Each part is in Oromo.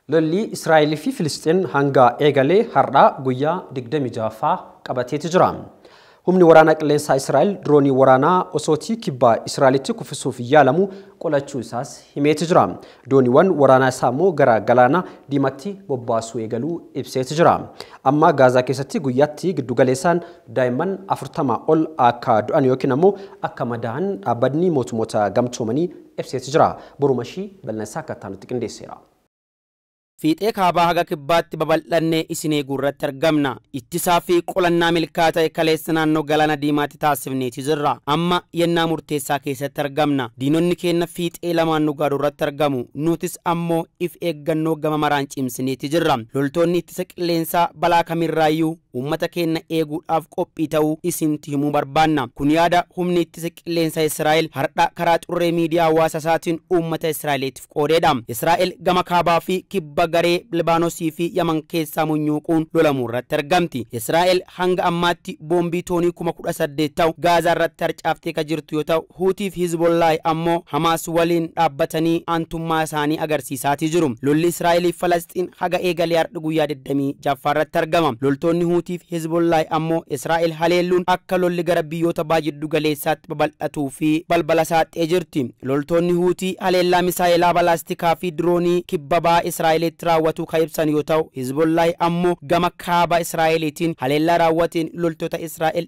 للي إسرائيل في فلسطين هنگا إيجالي هردا غويا دقدمي جافا قبتي تجرام هم ورانا قلنسا إسرائيل دروني ورانا أصوتي كبا إسرائيل تكفسو في يالمو قولاتشو إساس همي تجرام دوني وان ورانا سامو غرا غلانا ديماتي بباسو إيجالو إبسي تجرام أما غازا كيستي غوياتي قدو غاليسان دايما أفرتما أول أكا دوان يوكينامو أكا مدان أبادني موتا غمتوماني إبسي تجرام بروماشي بلنساكا تانو تكندي سيرا fiixee kaabaa haga kibbaatti babal'annee isinee gurratti argamna ittisaa fi qolannaa milkaa'aa kaleessa naannoo galaana diimaatti taasifneeti jirra amma yennaa murteessaa keessatti argamna diinonni keenya fiixee lamaan nu gaadurratti argamu nutis ammoo if eeggannoo gama maraan cimsineeti jirra loltoonni ittisa qilleensaa balaa kamirraayyuu ummata keenya eeguudhaaf qophii ta'uu isinti himuu barbaanna kun yaada humni ittisa qilleensaa Israa'el hardha karaa xurree miidiyaa hawaasa isaatiin ummata Israa'eliitiif qoodeedha Israa'el gama kaabaa fi kibba garee Libaanosii fi Yaman keessaa munyuuquun lolamuu irratti argamti Israa'el hanga ammaatti boombii toonii 18,000 ta'u Gaazaa irratti harcaaftee ka jirtu yoo ta'u Huutii fi Hizbollah ammoo Hamaas waliin dhaabbatanii aantummaa isaanii agarsiisaatii jiru lolli Israa'el fi Falastiin haga eegalee har'a guyyaa 26 irratti argama loltoonni Huutii fi Hizbollah ammoo Israa'el haleelluun akka lolli gara biyyoota baajiddu galeessaatti babal'atuu fi balbala saaxee jirti loltoonni Huutii haleellaa misaa'ilaa balaastikaa fi diroonii kibbabaa Israa'el raawwatu kaibsan yoo ta'u Hizbollah ammoo gama kaaba Israa'eliitiin haleellaa raawwatiin loltoota Israa'el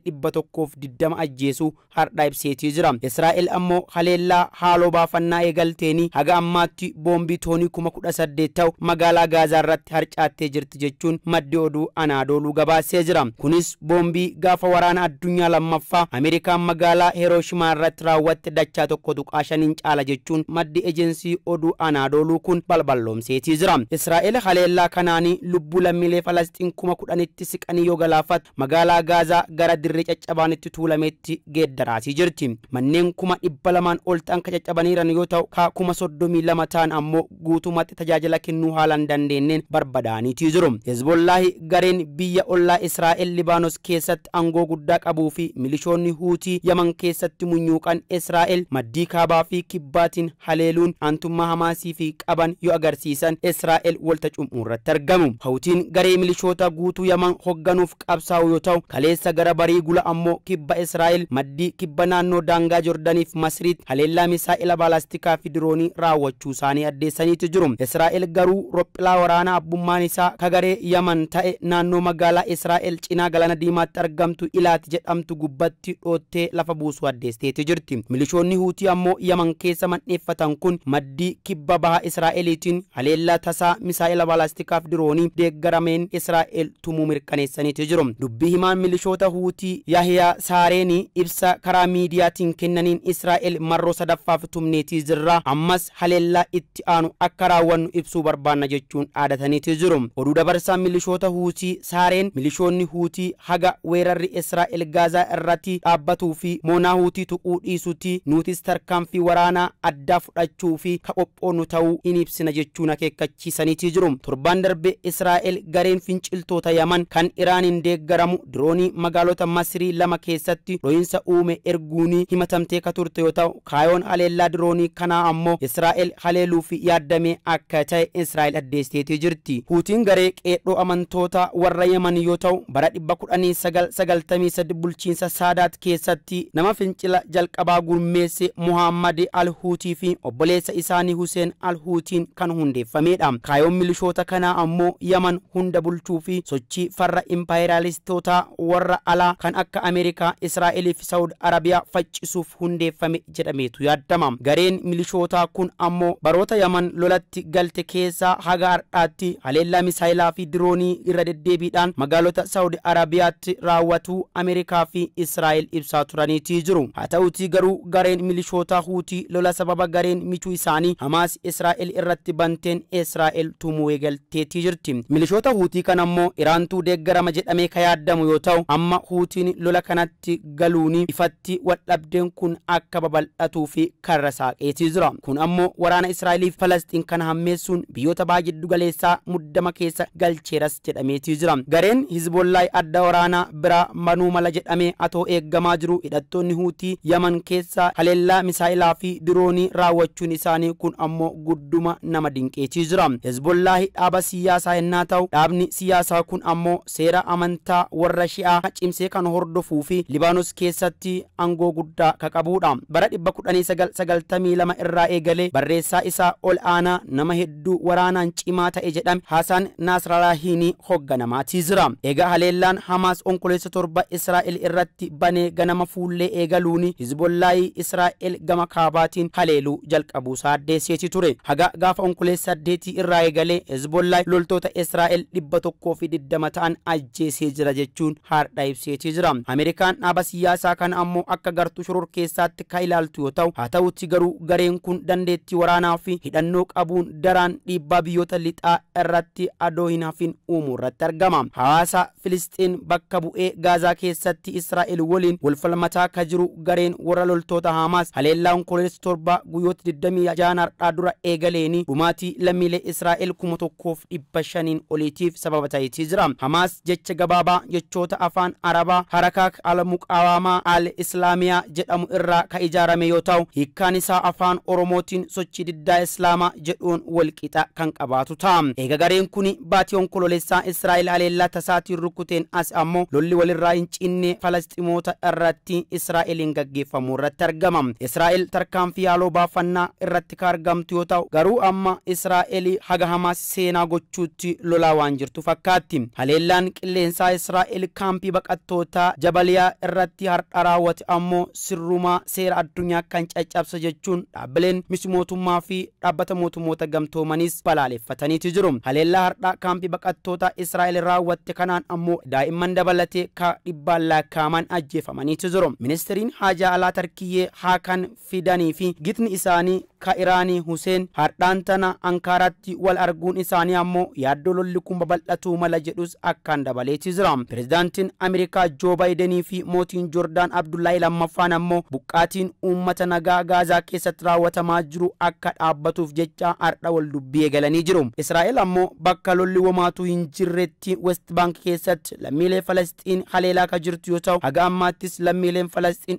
120 ajjeesuu hardhaa ibseetii jira Israa'el ammoo haleellaa haaloo baafannaa eegalteeni haga ammaatti boombii toonii 18,000 ta'u magaalaa Gaazaa irratti harcaattee jirti jechuun maddi oduu Anaadooluu gabaasee jira kunis boombii gaafa waraana addunyaa lammaffaa Ameerikaan magaalaa Hirooshimaa irratti raawwatte dachaa tokko tuqaashaniin caala jechuun maddi ejensii oduu Anaadooluu kun balballoomseetii jira Israa'el haleellaa kanaanii lubbuu lammiilee Falastiin 10,000tti siqanii yoo galaafat magaalaa Gaazaa gara dirree caccabaanitti tuulametti geeddaraatii jirti manneen 200 ol ta'an ka caccabaniiran yoo ta'u ka 32 ta'an ammoo guutumatti tajaajila kennuu haalan dandeenyeen barbadaaniitii jiru Hezbollah gareen biyya ollaa Israa'el Libaanos keessatti aangoo guddaa qabuu fi milishoonni Huutii Yaman keessatti munyuuqan Israa'el maddii kaabaa fi kibbaatiin haleeluun aantummaa Hamaasii fi qaban yoo agarsiisan Israa'el walta cumurratti argamu Huutiin garee milishoota guutuu Yaman hogganuuf qabsaa'u yoo ta'u kaleessa gara barii gula ammoo kibba Israa'el maddii kibba naannoo daangaa Jordaniif Masriit haleellaa misaa'ila balaastikaa fi diroonii raawwachuu isaanii addeessaniitu jiru Israa'el garuu rophilaa waraanaa abbummaan isaa ka garee Yaman ta'e naannoo magaalaa Israa'el cinaa galaana diimaatti argamtu Ilaati jedhamtu gubbatti dhoottee lafa buusuu addeesteetu jirti milishoonni Huutii ammoo Yaman keessa mandheeffatan kun maddii kibba baha Israa'eliitiin haleellaa tasaa misaa'ila balastikaaf diroonii deeggarameen Israa'el tumuu mirkaneessaniitu jiru dubbii himaan milishoota Huutii Yahiyaa Saareeni ibsa karaa miidiyaatiin kennaniin Israa'el marroo sadaffaaf tumneetii jirra ammas haleellaa itti aanu akka raawwannu ibsuu barbaanna jechuun dhaadataniitu jiru oduu dabarsaan milishoota Huutii Saareen milishoonni Huutii haga weerarri Israa'el Gaazaa irratti dhaabbatuu fi moonaa Huutii tuquu dhiisuuti nutis tarkaanfii waraanaa addaa fudhachuu fi ka qophoonnu ta'uu in ibsina jechuun akeekkachiisaniitu jiru torban darbe Israa'el gareen finciltoota Yaman kan Iraaniin deeggaramu diroonii magaalota Masrii lama keessatti dho'insa uume erguunii himatamtee ka turte yoo ta'u kaayoon haleellaa diroonii kanaa ammoo Israa'el haleeluuf yaadame akka ta'e Israa'el addeesteetii jirti Huutiin garee qeedhoo amantoota warra Yaman yoo ta'u bara 1993 bulchiinsa Saadaat keessatti nama fincila jalqabaa gurmeesse Muhammad al-Huutii fi obboleessa isaanii Hussein al-Huutiin kan hundeeffamedha kaayoon milishoota kanaa ammoo Yaman hunda bulchuu fi sochii farra imperialistoota warra alaa kan akka Ameerikaa Israa'el fi Saudi Arabiyaa faccisuuf hundeeffame jedhameetu yaadama gareen milishoota kun ammoo baroota Yaman lolatti galte keessaa haga har'aatti haleellaa misaa'ilaa fi diroonii irra deddeebiidhaan magaalota Saudi Arabiyaatti raawwatu Ameerikaa fi Israa'el ibsaa turaniitii jiru haa ta'uutii garuu gareen milishoota Huutii lola sababa gareen michuu isaanii Hamaas Israa'el irratti banteen Israa'el tumuu eegalteetii jirti milishoota Huutii kan ammoo Iraantuu deeggarama jedhamee ka yaadamu yoo ta'u amma Huutiin lola kanatti galuuni ifatti waldhabdeen kun akka babal'atuu fi karra saaqeetii jira kun ammoo waraana Israa'el fi Falastiin kan hammeessuun biyyoota baajiddu galeessaa muddama keessa galcheeras jedhameetii jira gareen Hizbollaay adda waraanaa bira manuu mala jedhamee atoo eeggamaa jiru hidhattoonni Huutii Yaman keessa haleellaa misaa'ilaa fi diroonii raawwachuun isaanii kun ammoo gudduma nama dinqeechii jira. Hizbollaay dhaaba siyaasaa yennaa ta'u dhaabni siyaasaa kun ammoo seera amantaa warra Shi'aa cimsee kan hordofuu fi Libaanos keessatti aangoo guddaa ka qabudha. Bara 1992 irraa eegalee barreessaa isaa ol aanaa nama hedduu waraanaan cimaa ta'e jedhame Hasan Nasrallaahiin hogganamaatii jira. Egaa haleellaan Hamaas onkoleessa 7 Israa'el irratti banee ganama fuullee eegaluuni Hizbollaay Israa'el gama kaabaatiin haleeluu jalqabuusaa addeesseeti ture. Haga gaafa onkoleessa 8 irraa eegalee Hizbollaay loltoota Israa'el 120 ta'an ajjeesee jira jechuun haadha ibseetii jira. Ameerikaan dhaaba siyaasaa kana ammoo akka gartuu shoror keessaatti ka ilaaltu yoo ta'u, haa ta'utti garuu gareen kun dandeettii waraanaa fi hidhannoo qabuun daraan dhiibbaa biyyoota lixaa irratti adoo hin hafin uumuu irratti argama. Hawaasa Filisxiin bakka bu'ee Gaazaa keessatti Israa'el waliin wal falmataa ka jiru gareen warra loltoota Hamaas haleellaa onkoleessa 7 guyyoota 26 har'aa dura eegaleeni dhumaatii lammiilee Israa'el 1,500 oliitiif sababa ta'eetii jira. Hamaas jecha gabaabaa jechoota afaan Arabaa Harakaak al-Muqaawamaa al-Islaamiyaa jedhamu irraa ka ijaarame yoo ta'u, hiikkaan isaa afaan Oromootiin sochii diddaa Islaamaa jedhuun walqixa kan qabaatu ta'a. Eega gareen kun baatii onkololeessaa Israa'el haleellaa tasaatiin rukuteen as ammoo lolli walirraa hin cinne Falasximoota irratti Israa'eliin gaggeeffamu irratti argama. Israa'el tarkaanfii haaloo baafannaa irratti ka argamtu yoo ta'u, garuu amma Israa'el haga Hamaas seenaa gochuutti lolaa waan jirtu fakkaatti. Haleellaan qilleensaa Israa'el kaampii baqattootaa Jabaliyaa irratti har'a raawwate ammoo sirrumaa seera addunyaa kan caccabsa jechuun dhaabbileen miti mootummaa fi dhaabbata mootummoota gamtoomanis balaaleffataniiti jiru. Haleellaa har'a kaampii baqattootaa Israa'el raawwatte kanaan ammoo daa'imman dabalatee ka dhibbaan lakkaa'aman ajjeefamaniiti jiru. Ministeeriin haajaa alaa Tarkiyyee Haakan Fidanii fi gitni isaanii ka Iraanii Huseen har'aan tana Ankaaratti wal arguun isaanii ammoo yaaddoo lolli kun babal'atuu mala jedhus akkaan dabaleeti jira. Pirezidaantiin Ameerikaa Joo Baayidenii fi mootiin Joordaan Abdullaahi lammaffaan ammoo buqqaatiin uummata nagaa Gaazaa keessatti raawwatamaa jiru akka dhaabbatuuf jecha har'a wal dubbii eegalanii jiru. Israa'el ammoo bakka lolli womaatu hin jirretti West Bank keessatti lammiilee Falasxiin haleelaa ka jirtu yoo ta'u, haga ammaattis lammiileen Falasxiin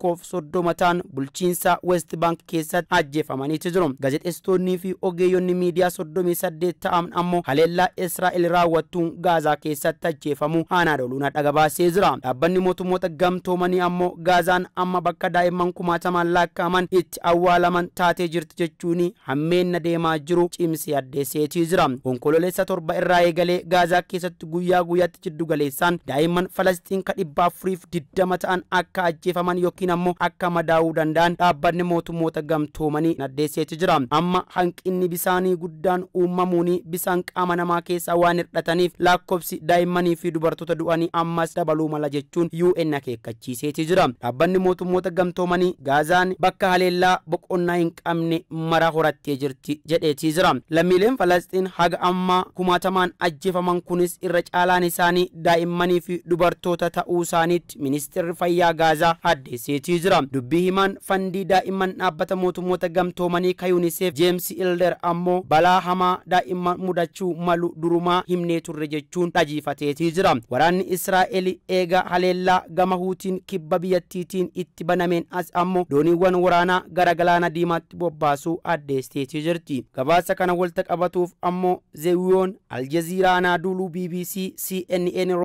130 ta'an bulchiinsa West Bank keessatti ajjeefamaniiti jiru. Gaazexeessitoonnii fi ogeeyyonni miidiyaa 38 ta'an ammoo haleellaa Israa'el raawwattuun Gaazaa keessatti ajjeefamuu Anaadooluun dhagabaasee jira. Dhaabbanni mootummoota gamtoomanii ammoo Gaazaan amma bakka daa'imman 1000 lakkaa'aman itti awwaalaman taatee jirti jechuun hammeenna deemaa jiru cimsee addeesseetii jira. Onkololeessa 7 irraa eegalee Gaazaa keessatti guyyaa guyyaatti jiddu galeessaan daa'imman Falasxiin ka 420 ta'an akka ajjeefaman yookiin ammoo akka madaa'uu danda'an dhaabbanni mootummoota gamtoomanii addeesseetii jira. Amma hanqinni bisaanii guddaan uumamuun bisaan qaama namaa keessaa waan hir'ataniif lakkoofsi daa'immanii fi dubartoota du'anii ammas dabaluu mala jechuun UN akeekkachiiseetii jira. Dhaabbanni mootummoota gamtoomanii Gaazaan bakka haleellaa boqonnaa hin qabne mara horattee jirti jedheetii jira. Lammiileen Falasxiin haga amma 1000 ajjeefaman kunis irra caalaan isaanii daa'immanii fi dubartoota ta'uu isaaniitti ministeerri fayyaa Gaazaa addeesseetii jira. Dubbii himaan fandii daa'imman dhaabbata mootummoota gamtoomanii ka UNICEF James Elder ammoo balaa hamaa daa'imman mudachuu malu durumaa himnee turre jechuun dhajiifateetii jira. Waraanni Israa'el eega haleellaa gama Huutiin kibba biyyattiitiin itti banameen as ammoo dooniiwwan waraanaa gara galaana diimaatti bobbaasuu addeesseetii jirti. Gabaasa kana walta qabatuuf ammoo Zeewiyoon Aljaziiraa Anaadooluu BBC CNN